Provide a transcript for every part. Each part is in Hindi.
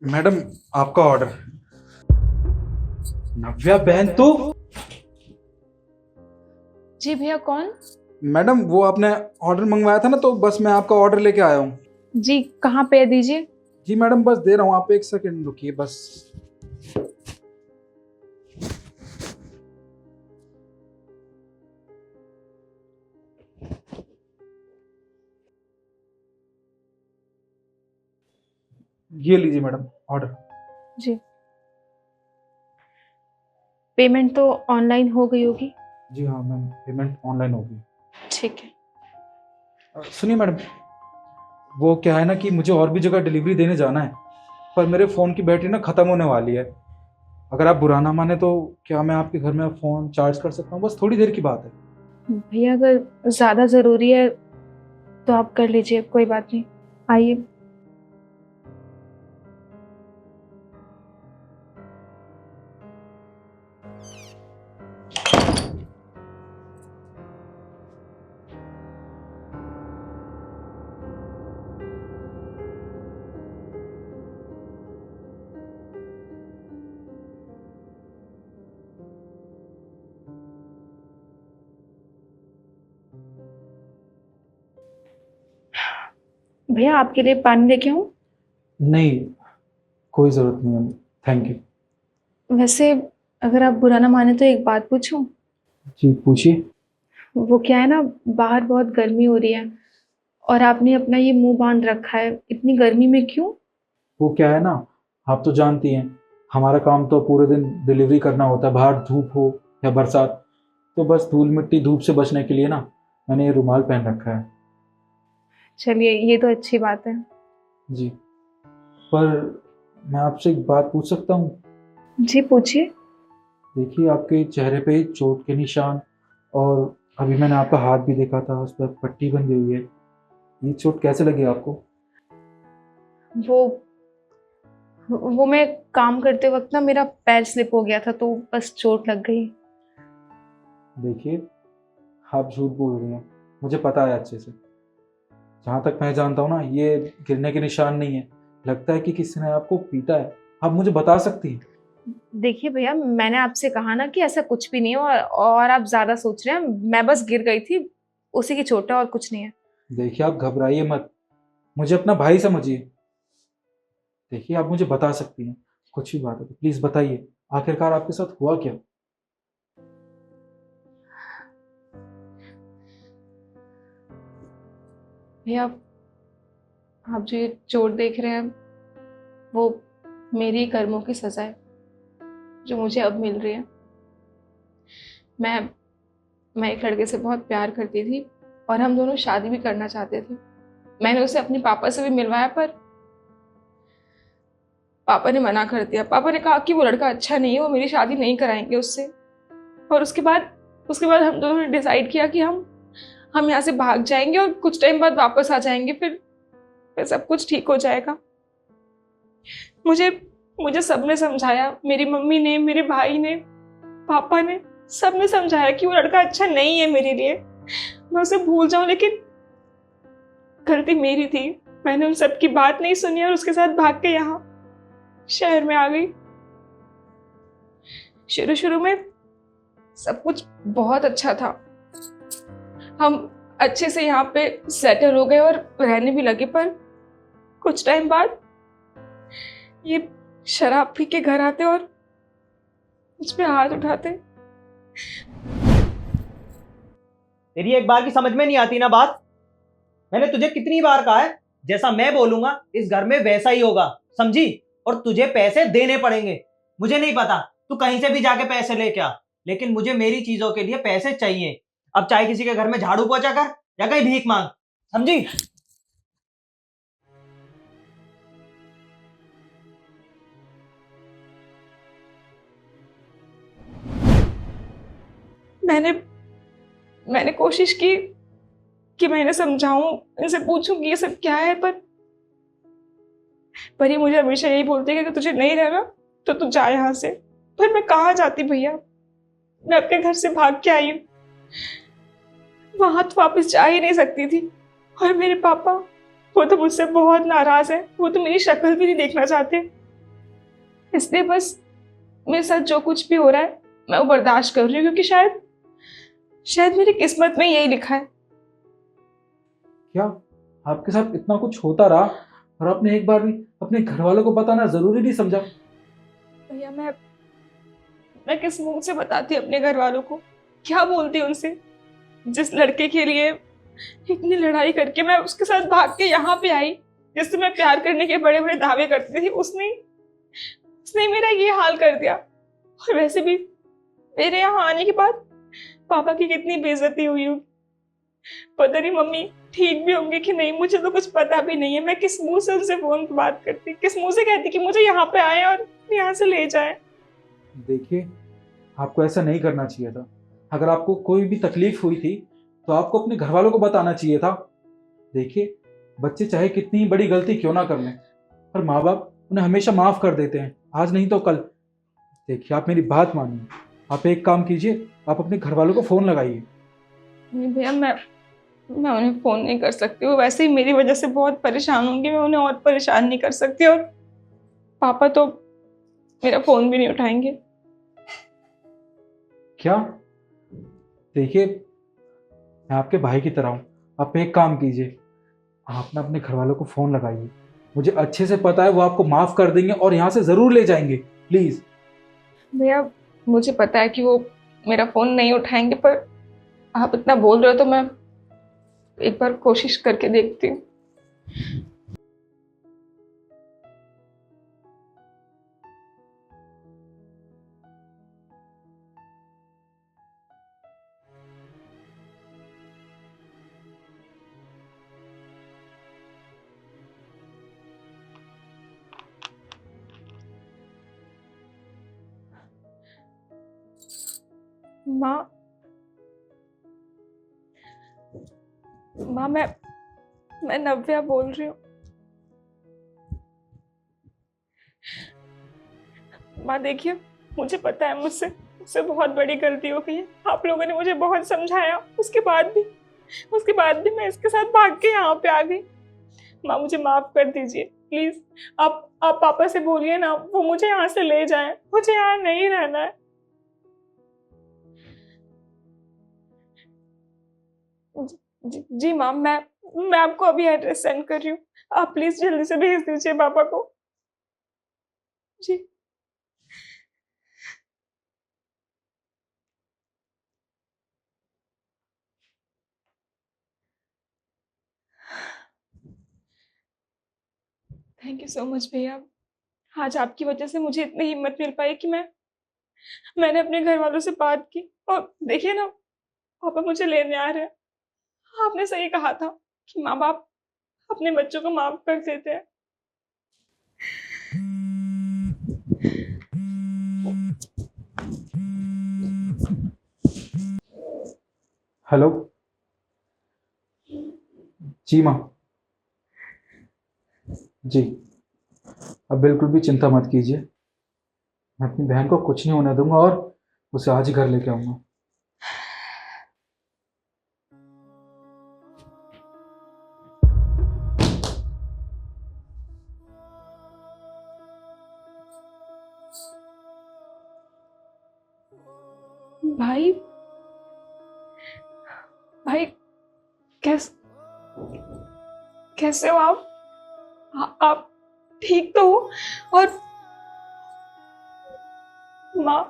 मैडम, आपका ऑर्डर। नव्या बहन तू? जी भैया, कौन? मैडम, वो आपने ऑर्डर मंगवाया था ना, तो बस मैं आपका ऑर्डर लेके आया हूँ। जी कहाँ पे है, दीजिए। जी मैडम, बस दे रहा हूँ, आप एक सेकंड रुकिए बस। ये लीजिए मैडम ऑर्डर। जी, पेमेंट तो ऑनलाइन हो गई होगी। जी हाँ मैम, पेमेंट ऑनलाइन होगी। ठीक है। सुनिए मैडम, वो क्या है ना कि मुझे और भी जगह डिलीवरी देने जाना है, पर मेरे फ़ोन की बैटरी ना ख़त्म होने वाली है। अगर आप बुरा ना माने तो क्या मैं आपके घर में फ़ोन चार्ज कर सकता हूँ? बस थोड़ी देर की बात है। भैया, अगर ज़्यादा ज़रूरी है तो आप कर लीजिए, कोई बात नहीं। आइए। भैया, आपके लिए पानी लेके आऊँ? नहीं, कोई ज़रूरत नहीं है, थैंक यू। वैसे, अगर आप बुरा ना माने तो एक बात पूछूं? जी पूछिए। वो क्या है ना, बाहर बहुत गर्मी हो रही है और आपने अपना ये मुंह बांध रखा है, इतनी गर्मी में क्यों? वो क्या है ना, आप तो जानती हैं, हमारा काम तो पूरे दिन डिलीवरी करना होता है, बाहर धूप हो या बरसात। तो बस धूल मिट्टी धूप से बचने के लिए ना मैंने ये रुमाल पहन रखा है। चलिए, ये तो अच्छी बात है। जी, पर मैं आपसे एक बात पूछ सकता हूँ? जी पूछिए। देखिए, आपके चेहरे पे चोट के निशान, और अभी मैंने आपका हाथ भी देखा था, उस पर पट्टी बंधी हुई है। ये चोट कैसे लगी आपको? वो वो मैं काम करते वक्त ना मेरा पैर स्लिप हो गया था, तो बस चोट लग गई। देखिए, आप झूठ बोल रही हैं, मुझे पता है अच्छे से। जहाँ तक मैं जानता हूँ ना, ये गिरने के निशान नहीं है, लगता है कि किसी ने आपको पीटा है। आप मुझे बता सकती हैं? देखिए भैया, मैंने आपसे कहा ना कि ऐसा कुछ भी नहीं है, और आप ज़्यादा सोच रहे हैं। मैं बस गिर गई थी, उसी की चोट है और कुछ नहीं है। देखिए, आप घबराइए मत, मुझे अपना भाई समझिए। देखिए, आप मुझे बता सकती हैं, कुछ भी बात है तो प्लीज़ बताइए, आखिरकार आपके साथ हुआ क्या? भैया, आप जो ये चोट देख रहे हैं, वो मेरी कर्मों की सज़ा है जो मुझे अब मिल रही है। मैं मैं एक लड़के से बहुत प्यार करती थी और हम दोनों शादी भी करना चाहते थे। मैंने उसे अपने पापा से भी मिलवाया, पर पापा ने मना कर दिया। पापा ने कहा कि वो लड़का अच्छा नहीं है, वो मेरी शादी नहीं कराएंगे उससे। और उसके बाद हम दोनों ने डिसाइड किया कि हम यहाँ से भाग जाएंगे और कुछ टाइम बाद वापस आ जाएंगे, फिर सब कुछ ठीक हो जाएगा। मुझे मुझे सबने समझाया, मेरी मम्मी ने, मेरे भाई ने, पापा ने, सबने समझाया कि वो लड़का अच्छा नहीं है मेरे लिए, मैं उसे भूल जाऊं। लेकिन गलती मेरी थी, मैंने उन सबकी बात नहीं सुनी और उसके साथ भाग के यहाँ शहर में आ गई। शुरू शुरू में सब कुछ बहुत अच्छा था, हम अच्छे से यहाँ पे सेटल हो गए और रहने भी लगे। पर कुछ टाइम बाद ये शराब पी के घर आते और मुझ पे हाथ उठाते। तेरी एक बार की समझ में नहीं आती ना बात। मैंने तुझे कितनी बार कहा है, जैसा मैं बोलूंगा इस घर में वैसा ही होगा, समझी? और तुझे पैसे देने पड़ेंगे। मुझे नहीं पता तू कहीं से भी जाके पैसे लेके आ, लेकिन मुझे मेरी चीजों के लिए पैसे चाहिए। अब चाहे किसी के घर में झाड़ू पोछा कर या कहीं भीख मांग, समझी? मैंने मैंने कोशिश की कि मैं इन्हें समझाऊं, इनसे पूछूं कि ये सब क्या है, पर ये मुझे हमेशा यही बोलते हैं कि तुझे नहीं रहना तो तू जा यहाँ से। पर मैं कहाँ जाती भैया, मैं अपने घर से भाग के आई हूँ, वहां तो वापस जा ही नहीं सकती थी। और मेरे पापा, वो तो मुझसे बहुत नाराज है, वो तो मेरी शक्ल भी नहीं देखना चाहते। इसलिए बस मेरे साथ जो कुछ भी हो रहा है मैं वो बर्दाश्त कर रही हूँ, क्योंकि शायद शायद मेरी किस्मत में यही लिखा है। क्या आपके साथ इतना कुछ होता रहा और आपने एक बार भी अपने घर वालों को बताना जरूरी नहीं समझा? भैया मैं किस मुंह से बताती अपने घर वालों को, क्या बोलती उनसे? जिस लड़के के लिए इतनी लड़ाई करके मैं उसके साथ भाग के यहाँ पे आई, जिससे मैं प्यार करने के बड़े बड़े दावे करती थी, उसने उसने मेरा ये हाल कर दिया। और वैसे भी मेरे यहाँ आने के बाद पापा की कितनी बेइज्जती हुई होगी। पता नहीं मम्मी ठीक भी होंगे कि नहीं, मुझे तो कुछ पता भी नहीं है। मैं किस मुंह से उनसे फोन पे बात करती, किस मुंह से कहती कि मुझे यहाँ पे आए और यहाँ से ले जाए। देखिए, आपको ऐसा नहीं करना चाहिए था। अगर आपको कोई भी तकलीफ हुई थी तो आपको अपने घर वालों को बताना चाहिए था। देखिए, बच्चे चाहे कितनी बड़ी गलती क्यों ना कर लें, पर माँ बाप उन्हें हमेशा माफ कर देते हैं, आज नहीं तो कल। देखिए, आप मेरी बात मानिए, आप एक काम कीजिए, आप अपने घर वालों को फोन लगाइए। नहीं भैया, मैं उन्हें फोन नहीं कर सकती। वो वैसे ही मेरी वजह से बहुत परेशान होंगे, मैं उन्हें और परेशान नहीं कर सकती। और पापा तो मेरा फोन भी नहीं उठाएंगे। क्या? देखिए, मैं आपके भाई की तरह हूँ। आप एक काम कीजिए, आप ना अपने घर वालों को फोन लगाइए। मुझे अच्छे से पता है वो आपको माफ कर देंगे और यहाँ से जरूर ले जाएंगे। प्लीज। भैया मुझे पता है कि वो मेरा फोन नहीं उठाएंगे, पर आप इतना बोल रहे हो तो मैं एक बार कोशिश करके देखती हूँ। माँ, माँ, मैं नव्या बोल रही हूँ। माँ देखिए, मुझे पता है मुझसे मुझसे बहुत बड़ी गलती हो गई है। आप लोगों ने मुझे बहुत समझाया, उसके बाद भी मैं इसके साथ भाग के यहाँ पे आ गई। माँ मुझे माफ कर दीजिए प्लीज। आप पापा से बोलिए ना, वो मुझे यहाँ से ले जाएं। मुझे यहाँ नहीं रहना है। जी माँ, मैं आपको अभी एड्रेस सेंड कर रही हूँ। आप प्लीज जल्दी से भेज दीजिए पापा को। जी। थैंक यू सो मच भैया। आज आपकी वजह से मुझे इतनी हिम्मत मिल पाई कि मैंने अपने घर वालों से बात की। और देखिए ना, पापा मुझे लेने आ रहे हैं। आपने सही कहा था कि माँ बाप अपने बच्चों को माफ कर देते हैं। हेलो। जी माँ। जी, अब बिल्कुल भी चिंता मत कीजिए। मैं अपनी बहन को कुछ नहीं होने दूंगा और उसे आज ही घर लेके आऊंगा। भाई, भाई, कैस कैसे हो आप? आप ठीक तो हो? और माँ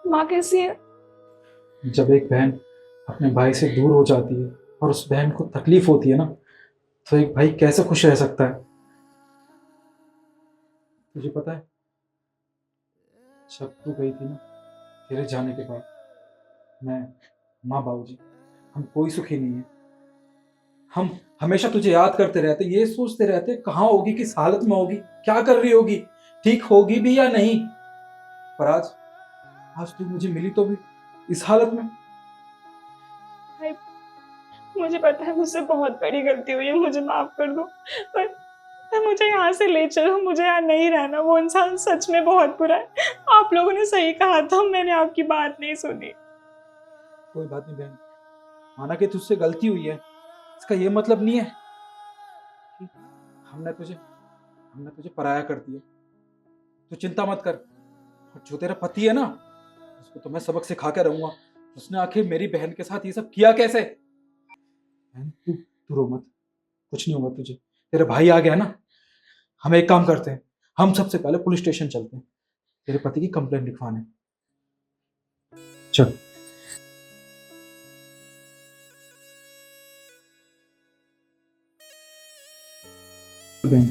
माँ कैसी है? जब एक बहन अपने भाई से दूर हो जाती है और उस बहन को तकलीफ होती है ना, तो एक भाई कैसे खुश रह सकता है? तुझे पता है, जब तू गई थी ना, तेरे जाने के बाद मैं, माँ, बाबूजी, हम कोई सुखी नहीं है। हम हमेशा तुझे याद करते रहते, ये सोचते रहते कहाँ होगी, किस हालत में होगी, क्या कर रही होगी, ठीक होगी भी या नहीं। पर आज आज तू मुझे मिली तो भी इस हालत में। भाई मुझे पता है मुझसे बहुत बड़ी गलती हुई है, मुझे माफ कर दो। पर मुझे यहाँ से ले चलो, मुझे यहाँ नहीं रहना। वो इंसान सच में बहुत बुरा है। आप लोगों ने सही कहा था, मैंने आपकी बात नहीं सुनी। कोई बात नहीं बहन, माना कि तुझसे गलती हुई है, इसका ये मतलब नहीं है कि हमने तुझे पराया कर दिया। तू चिंता मत कर। और जो तेरा पति है ना, उसको तो मैं सबक सिखा के रहूंगा। उसने आखिर मेरी बहन के साथ ये सब किया कैसे। बहन, तू रो मत, कुछ नहीं होगा तुझे। तेरा भाई आ गया ना, हम एक काम करते हैं, हम सबसे पहले पुलिस स्टेशन चलते हैं तेरे पति की कंप्लेंट लिखवाने। चल। बहन,